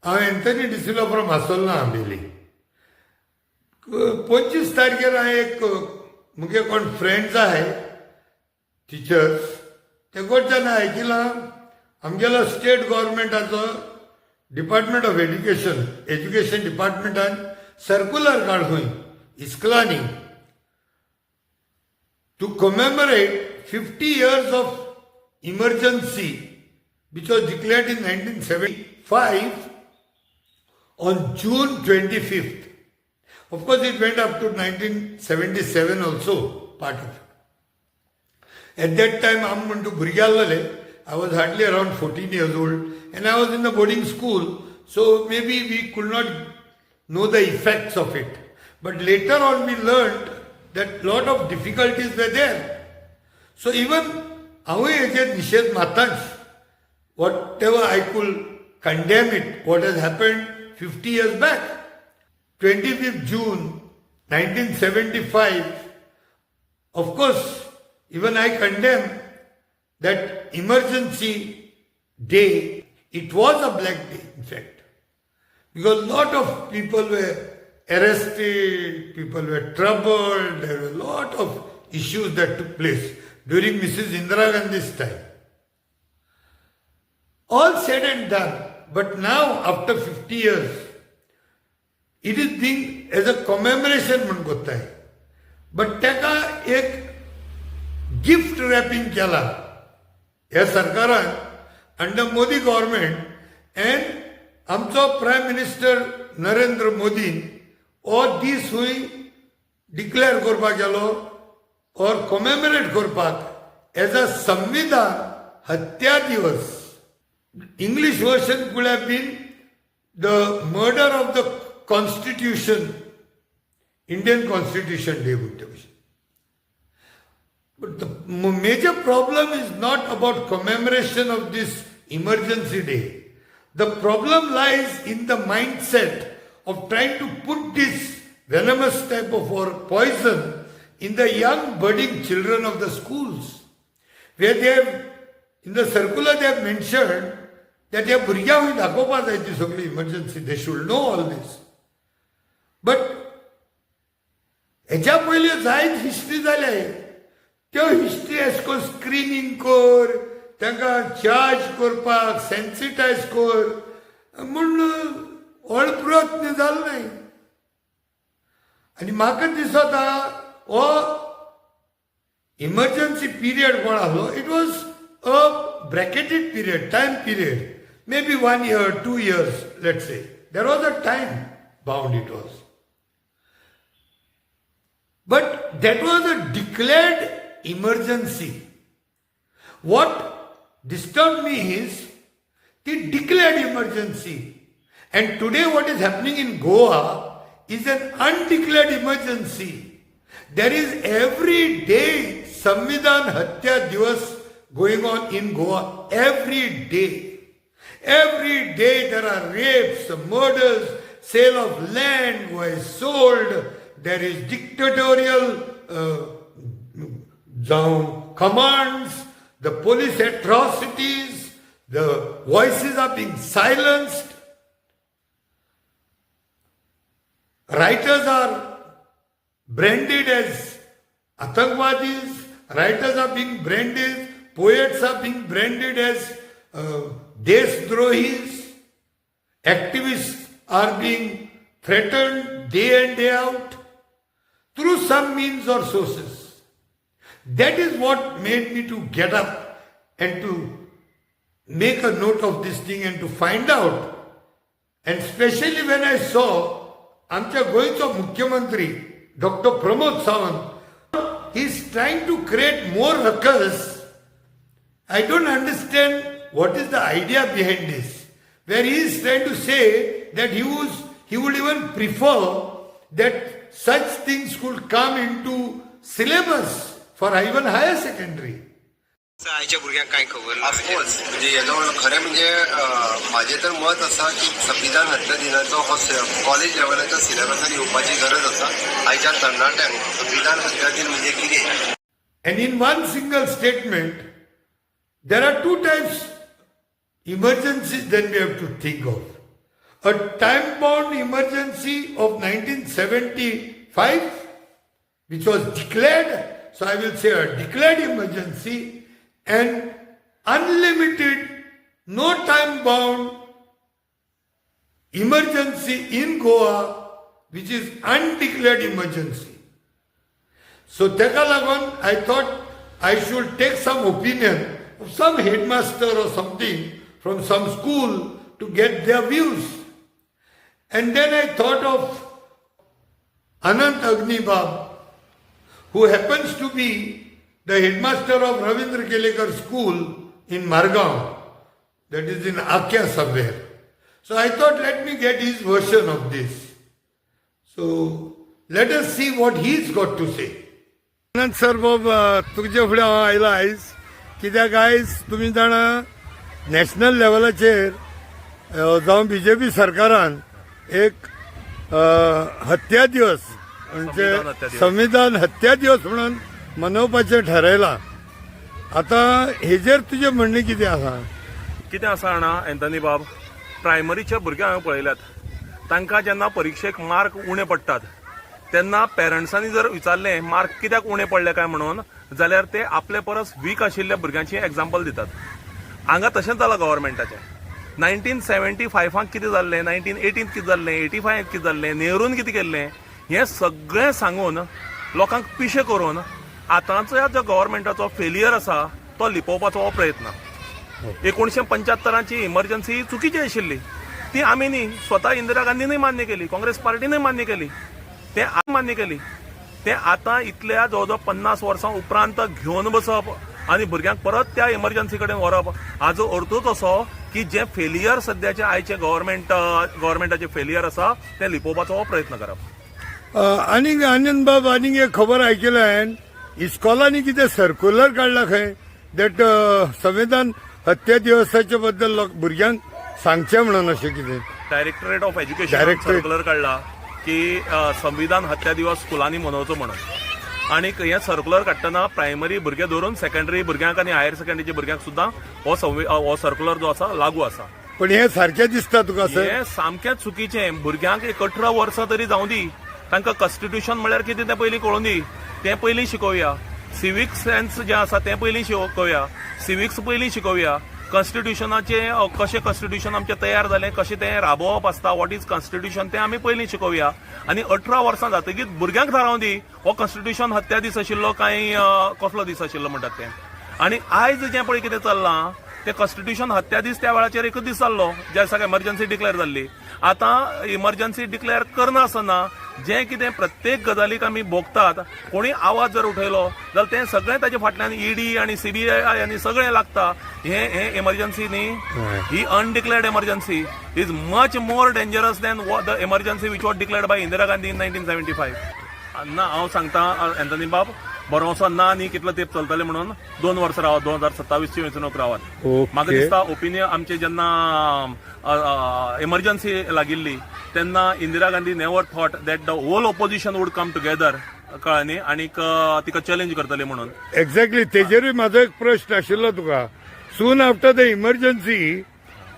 हांव Anthony de Silva from आसोलना Ambelim. 25 तारखेर हांवें एक मुगे कोण फ्रेंड्स आहाय टिचर्स ते कडच्यान आयकिलां आमगेलो स्टेट गव्हर्मेंटाचो डिपार्टमेंट ऑफ एज्युकेशन डिपार्टमेंटान सर्क्युलर काडून इस्कलांनी to commemorate 50 years of emergency which was declared in 1975 on June 25th. Of course, it went up to 1977 also, part of it. At that time, I was hardly around 14 years old and I was in the boarding school, so maybe we could not know the effects of it. But later on we learned that lot of difficulties were there. So even Nished Matanj, whatever I could condemn it, what has happened 50 years back. 25th June 1975, of course, even I condemn that emergency day. It was a black day, in fact, because a lot of people were arrested, people were troubled, there were a lot of issues that took place during Mrs. Indira Gandhi's time. All said and done, but now after 50 years, it is being as a commemoration म्हणून कोत्ताय. But तेका एक gift wrapping केला ह्या सरकारान under Modi government and आमचो Prime Minister Narendra Modi or दीस हुई declare करपाक गेलो or commemorate करपाक as a संविधान हत्या दिवस. English version could have been the murder of the Constitution, Indian Constitution Day. But the major problem is not about commemoration of this emergency day. The problem lies in the mindset of trying to put this venomous type of or poison in the young budding children of the schools, where they have, in the circular they have mentioned that ह्या भुरग्यांक दाखोवपाक जाय ती सगळी emergency. They should know all these. But हेच्या पयलीं जायत history जाल्याय त्यो हिस्ट्री एश कोन स्क्रीनिंग कर, तांकां चार्ज करपाक सेन्सिटायज कर म्हूण व्हड प्रयत्न जालो नाय. आनी म्हाका दिसता हो इमर्जन्सी पिरियड कोण आहलो, it was a bracketed period, time period, maybe 1 year, 2 years, let's say. There was a time bound it was. But that was a declared emergency. What disturbed me is the declared emergency. And today what is happening in Goa is an undeclared emergency. There is every day Samvidhan Hatya Divas going on in Goa. Every day. Every day there are rapes, murders, sale of land was sold. There is dictatorial commands, the police atrocities, the voices are being silenced. Writers are branded as Atangwadis, writers are being branded, poets are being branded as Desdrohis, activists are being threatened day in day out through some means or sources. That is what made me to get up and to make a note of this thing and to find out. And especially when I saw आमच्या गोयचो मुख्यमंत्री Dr. Pramod Sawant, he is trying to create more ruckus. I don't understand what is the idea behind this, where he is trying to say that he would even prefer that such things could come into syllabus for even higher secondary. आयच्या भुरग्यांक काय खबर ना. Of course म्हणजे हेजो खरें म्हणजे म्हाजें तर मत आसा की संविधान हत्या दिनाचो हो कॉलेज लेवलाच्या सिलेबसात येवपाची गरज आसा. आयच्या तरणाट्यांक संविधान हत्या दिन म्हणजे कितें. And in one single statement, there are two types emergencies that we have to think of. a time-bound emergency of 1975, which was declared, so I will say a declared emergency, and unlimited, no time-bound emergency in Goa, which is undeclared emergency. So teka lagun, I thought I should take some opinion of some headmaster or something from some school to get their views. And then I thought of Anant Agnibab, who happens to be the headmaster of Ravindra Kelekar School in Margao, that is in Akia somewhere. So I thought, let me get his version of this. So let us see what he's got to say. Anand sir, तुमचे फुडें हांव आयला आयज कित्याक आयज तुमी जाणा national लेवलाचेर जावं BJP सरकारान एक हत्या दिवस म्हणजे संविधान हत्या दिवस म्हणून मनोवपाचें ठरयलां. आतां हेजेर तुजें म्हणणें कितें आसा? कितें आसा जाणा एंथनी बाब, प्रायमरीच्या भुरग्यांक हांवें पळयल्यात, तांकां जेन्ना परिक्षेक मार्क उणे पडटात तेन्ना पेरंट्सांनी जर विचारलें मार्क कित्याक उणे पडले काय म्हणून, जाल्यार ते आपले परस वीक आशिल्ल्या भुरग्यांची एग्जाम्पल दितात. हांगा तशेंच जालां गव्हर्मेंटाचें. 1975 कितें जाल्लें, 1980 कितें जाल्लें, 85 कितें जाल्लें, नेहरून कितें केल्लें, हें सगळें सांगून लोकांक पिशे करून आतांचो जो गव्हर्मेंटाचो फेलियर आसा तो लिपोवपाचो हो प्रयत्न. 1975ची इमर्जन्सी चुकीची आशिल्ली, ती आमी न्ही, स्वता इंदिरा गांधीनय मान्य केली, काँग्रेस पार्टीनय मान्य केली, ते मान्य केली. ते आतां इतल्या जवळ 50 वर्सां उपरांत घेवन बसप आनी भुरग्यांक परत त्या इमर्जन्सी कडेन व्हरप, हाजो अर्थूच असो की जे फेलियर सद्याचे आयचे गव्हर्मेंटाचे फेलियर आसा ते लिपोवपाचो हो प्रयत्न करप. आनीक आनंद बाब, आनीक एक खबर आयकल्या हांवें, इस्कॉलांनी कितें सर्क्युलर काडला खंय दॅट संविधान हत्या दिवसाचे बद्दल भुरग्यांक सांगचें म्हणून अशें कितें. डायरेक्टरेट ऑफ एज्युकेशन सर्क्युलर काडला की संविधान हत्या दिवस स्कुलांनी मनोवचो म्हणून. आनीक हें सर्क्युलर काडटना प्रायमरी भुरगे धरून सेकंडरी भुरग्यांक आनी हायर सेकंडरीच्या भुरग्यांक सुद्दां हो सर्क्युलर जो आसा लागू आसा. पण हें सारकें दिसता तुका सर? हें सामकें चुकीचें. भुरग्यांक 18 वर्सां तरी जावं दी, तांकां कॉन्स्टिट्यूशन म्हळ्यार कितें तें पयलीं कळोवन दी, तें पयलीं शिकोवया. सिवीक सेन्स जें आसा तें पयलीं शिकोवया, सिविक्स पयलीं शिकोवया. कॉन्स्टिट्यूशनाचे कशें कॉन्स्टिट्यूशन आमचें तयार जालें, कशें तें राबोवप आसता, वॉट इज कॉन्स्टिट्यूशन तें आमी पयलीं शिकोवया. आनी 18 वर्सां जातकीच भुरग्यांक थारावन दी हो कॉन्स्टिट्यूशन हत्या दीस आशिल्लो काय कसलो दीस आशिल्लो म्हणटात तें. आनी आयज जें पळय कितें चल्लां ते कॉन्स्टिट्यूशन हत्या दीस त्या वेळाचेर एकच दीस जाल्लो ज्या दिसाक एमर्जन्सी डिक्लेअर जाल्ली. आतां इमर्जन्सी डिक्लेअर करना आसतना जें कितें प्रत्येक गजालीक आमी भोगतात, कोणी आवाज जर उठयलो जाल्यार तें सगळें ताचे फाटल्यान ईडी आनी CBI आनी सगळें लागता. हे इमर्जन्सी न्ही, ही undeclared emergency is much more dangerous than the emergency which was declared by Indira Gandhi in 1975. ना हांव सांगता एंथनी बाब, बरोसो ना न्ही कितलो तेंप चलतलें म्हणून 2 वर्सां रावत, 2027ची वेंचणूक रावत. म्हाका दिसता ओपिनियन आमचे जेन्ना इमर्जन्सी लागिल्ली तेन्ना Indira Gandhi never thought that the whole opposition would come together, कळ्ळें, आनीक तिका चॅलेंज करतली म्हणून. एक्झॅक्टली तेजेरूय म्हाजो एक प्रश्न आशिल्लो तुका. Soon after the emergency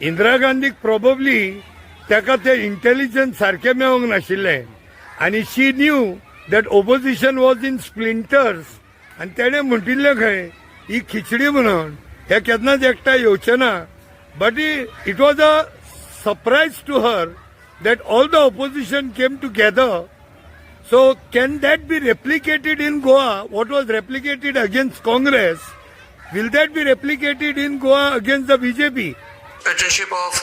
Indira गांधीक प्रोबेबली ताका तें इंटेलिजन्स सारकें मेळोंक नाशिल्लें आनी she knew that opposition was in splinters आनी तेणें म्हणटिल्लें खंय ही खिचडी म्हणून हे केन्नाच एकठांय येवचें ना. But it was a surprise to her that all the opposition came together. So can that be replicated in Goa? What was replicated against Congress, will that be replicated in Goa against the BJP? Patronship of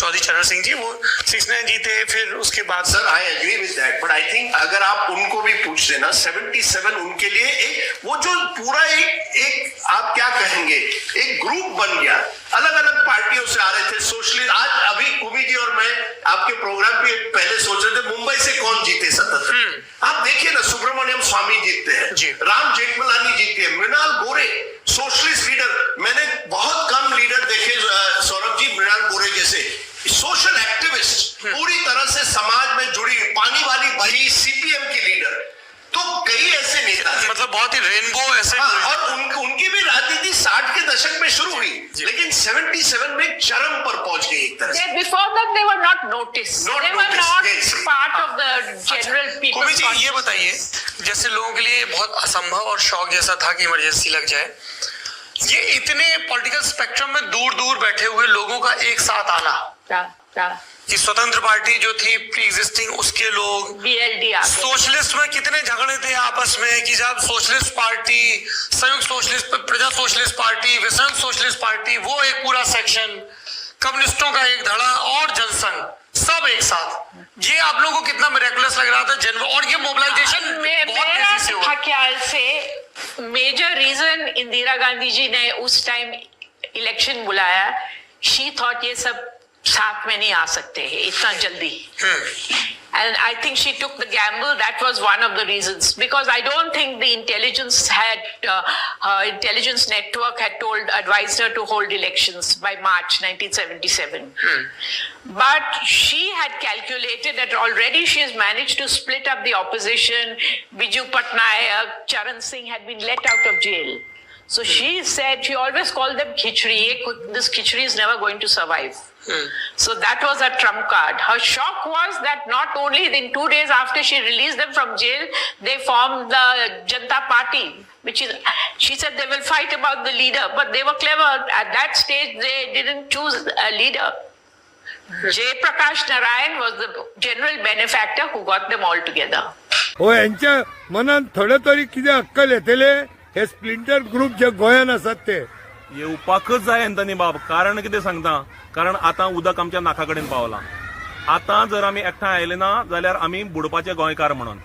Chaudhary Charan Singh ji, वो 69 जीते, फिर उसके बाद sir I agree with that, but I think अगर आप उनको भी पूछ लेना 77 उनके लिए एक वो जो पूरा एक आप क्या कहेंगे एक ग्रुप बन गया, अलग अलग पार्टियों से आ रहे थे सोशलिस्ट. आज अभी कुमी जी और मैं आपके प्रोग्राम पे पहले सोच रहे थे मुंबई से कौन जीते 77. आप देखिए ना, सुब्रमण्यम स्वामी जीतते हैं, राम जेठमलानी जीते हैं, मृणाल गोरे सोशलिस्ट लीडर. मैंने बहुत कम लीडर देखे सौरभ जी, मृणाल गोरे जैसे सोशल एक्टिविस्ट, पूरी तरह से समाज में जुड़ी, पानी वाली बही CPM की लीडर. तो कई ऐसे नेता मतलब बहुत ही रेनबो ऐसे हाँ, और उनकी भी राजनीति 60 के दशक में शुरू हुई, लेकिन 77 में चरम पर पहुंच गई एक तरह से। Before that, they were not noticed. Not They were noticed, not yes. part of the general people. कुमी जी ये बताइए, जैसे लोगों के लिए बहुत असंभव और शौक जैसा था कि इमरजेंसी लग जाए, ये इतने पॉलिटिकल स्पेक्ट्रम में दूर दूर बैठे हुए लोगों का एक साथ आना, कि स्वतंत्र पार्टी जो थी प्री एग्जिस्टिंग उसके लोग, BLD आ गए। सोशलिस्ट में कितने झगड़े थे आपस में कि जब सोशलिस्ट पार्टी, संयुक्त सोशलिस्ट, प्रजा सोशलिस्ट पार्टी, विसंयुक्त सोशलिस्ट पार्टी, वो एक पूरा सेक्शन, कम्युनिस्टों का एक धड़ा और जनसंघ, सब एक साथ। ये आप लोगों को कितना मिरेकुलस लग रहा था जनवरी, और ये मोबिलाइजेशन बहुत तेजी से हुआ। मेरा ख्याल से मेजर रीजन इंदिरा गांधी जी ने उस टाइम इलेक्शन बुलाया, शी थॉट ये सब साथ में नहीं आ सकते हैं इतना जल्दी, and I think she took the gamble. That was one of the reasons, because I don't think the intelligence her intelligence network had advised her to hold elections by March 1977. But she had calculated that already she has managed to split up the opposition. Biju Patnaik, Charan Singh had been let out of jail. So she said, she always called them khichdi. This khichdi is never going to survive. So that was her trump card. Her shock was that not only in 2 days after she released them from jail, they formed the Janata Party, which is, she said they will fight about the leader, but they were clever. At that stage, they didn't choose a leader. Jay Prakash Narayan was the general benefactor who got them all together. हो यांच्या मनात थोडे तरी किती अक्कल येतले हे splinter group जे गोंयान आसात ते येवपाकच जाय एंथनी बाब. कारण कितें सांगता, कारण आतां उदक आमच्या नाका कडेन पावलां. आतां जर आमी एकठांय आयले ना जाल्यार आमी बुडपाचे गोंयकार म्हणून.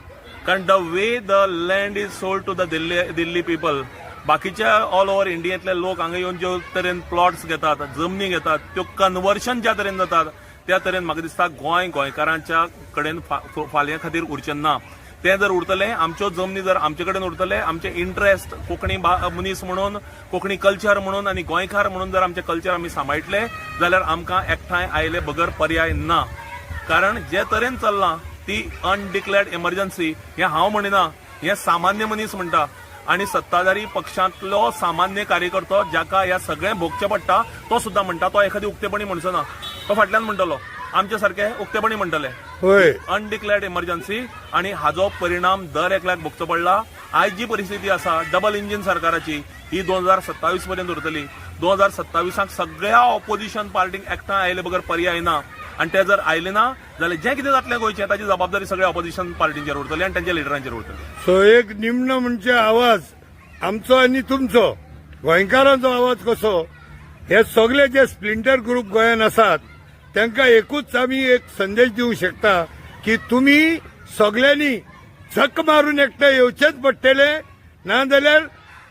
कारण the way the land is sold to the Delhi people, बाकीच्या ऑल ओव्हर इंडियेंतले लोक हांगा येवन ज्यो तरेन प्लॉट्स घेतात, जमनी घेतात, त्यो कन्वर्शन ज्या तरेन जातात त्या तरेन म्हाका दिसता गोंयकारांच्या कडेन फाल्यां खातीर उरचें ना. ते जर उरतले, आमच्यो जमनी जर आमचे कडेन उरतले, आमचे इंट्रस्ट कोंकणी मनीस म्हणून, कोंकणी कल्चर म्हणून आनी गोंयकार म्हणून जर आमचे कल्चर आमी सांबाळटले जाल्यार आमकां एकठांय आयले बगर पर्याय ना. कारण जे तरेन चल्लां ती अनडिक्लेअर्ड इमर्जन्सी, हें हांव म्हणिना, हें सामान्य मनीस म्हणटा. आणि सत्ताधारी पक्षांतलो सामान्य कार्यकर्तो जाका ह्या सगळें भोगचें पडटा तो सुद्धा म्हणटा. तो एखादी उक्तेपणी म्हणचो ना, तो फाटल्यान म्हणटलो, आमचे सारखे उक्तेपणी म्हणटले. होय, अनडिक्लेअर्ड इमर्जन्सी आणि हाजो परिणाम दर एकल्याक भोगचो पडला. आयज जी परिस्थिती आसा डबल इंजिन सरकाराची, ही 2027 पर्यंत उरतली. 2027 सगळ्या ऑपोजिशन पार्टीक एकठांय आयले बगर पर्याय ना. आणि ते जर आयले ना जाल्यार जें कितें जातलें गोंयचें ताची जबाबदारी सगळ्या ऑपोजिशन पार्टींचेर उरतली आणि त्यांच्या लिडरांचेर उरतली. सो एक निम्न म्हणजे आवाज आमचो आणि तुमचो गोंयकारांचो आवाज कसो, हे सगळे जे स्प्लिंटर ग्रुप गोंयान आसात तांकां एकूच आमी एक संदेश दिवंक शकता की तुम्ही सगळ्यांनी झक मारून एकठांय येवचेच पडटले, ना जाल्यार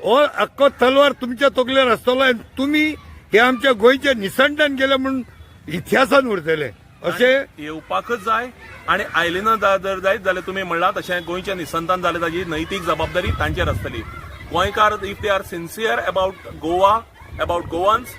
हो आख्खो तलवार तुमच्या तकलेर आसतलो आनी तुमी हे आमच्या गोंयचे निसंतान गेले म्हणून इतिहासान उरतले. अशें येवपाकच जाय आणि आयले ना जर जायत जाल्यार तुमी म्हणला तशें गोंयचे निसंतान जाले ताची नैतीक जबाबदारी तांचेर आसतली. गोंयकार if they are sincere about Goa, about Goans,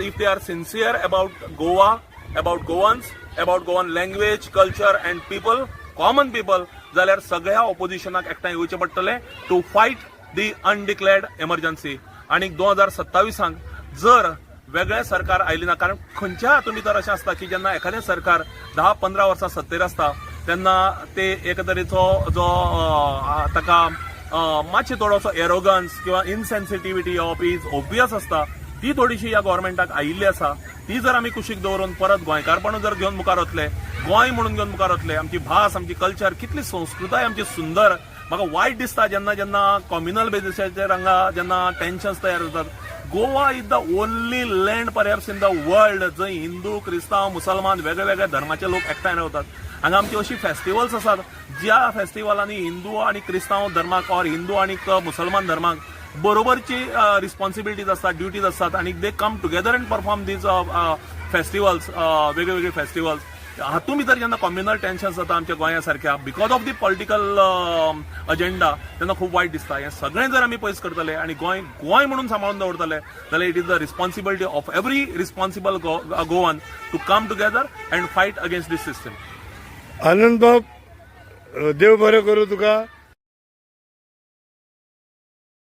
if they are sincere about Goa, about Goans, about Goan language, culture and people, common people, जाल्यार सगळ्या ऑपोजिशनाक एकठांय येवचें पडटलें टू फायट दी अनडिक्लेअर्ड इमर्जन्सी. आणि 2027 जर वेगळें सरकार आयलें ना, कारण खंयच्या हातूंत भितर अशें आसता की जेन्ना एखादें सरकार 10-15 वर्सां सत्तेर आसता तेन्ना ते एक तरेचो जो ताका मातशें थोडोसो एरोगन्स किंवा इनसेन्सिटिव्हिटी ऑफ इज ओबियस आसता, ती थोडीशी ह्या गव्हर्मेंटाक आयिल्ली आसा. ती जर आमी कुशीक दवरून परत गोंयकारपण जर घेवन मुखार वतले, गोंय म्हणून घेवन मुखार वतले, आमची भास, आमची कल्चर, कितली संस्कृताय आमची सुंदर. म्हाका वायट दिसता जेन्ना कॉम्युनल बेसिसाचेर हांगा जेन्ना टेन्शन्स तयार जातात. Goa is the only land perhaps in the world जंय हिंदू, क्रिस्तांव, मुसलमान वेगवेगळ्या धर्माचे लोक एकठांय रावतात. हांगा आमची अशी फेस्टिवल्स आसात ज्या फेस्टिवलांनी हिंदू आणि क्रिस्तांव धर्माक और हिंदू आणि मुसलमान धर्माक बरोबरची रिस्पॉन्सिबिलिटीज असतात, ड्युटीज असतात, आणि they come together and perform these festivals, वेगवेगळे फेस्टिवल्स. हातूंत भितर जेन्ना कम्युनल टेन्शन्स जाता आमच्या गोंया सारख्या because of the political agenda, तेन्ना खूब वायट दिसता. हें सगळें जर आमी पयस करतले आणि गोंय म्हणून सांबाळून दवरतले जाल्यार it is the responsibility of every responsible Goan to come together and fight against this system. Anand बाब, देव बरें करूं तुका.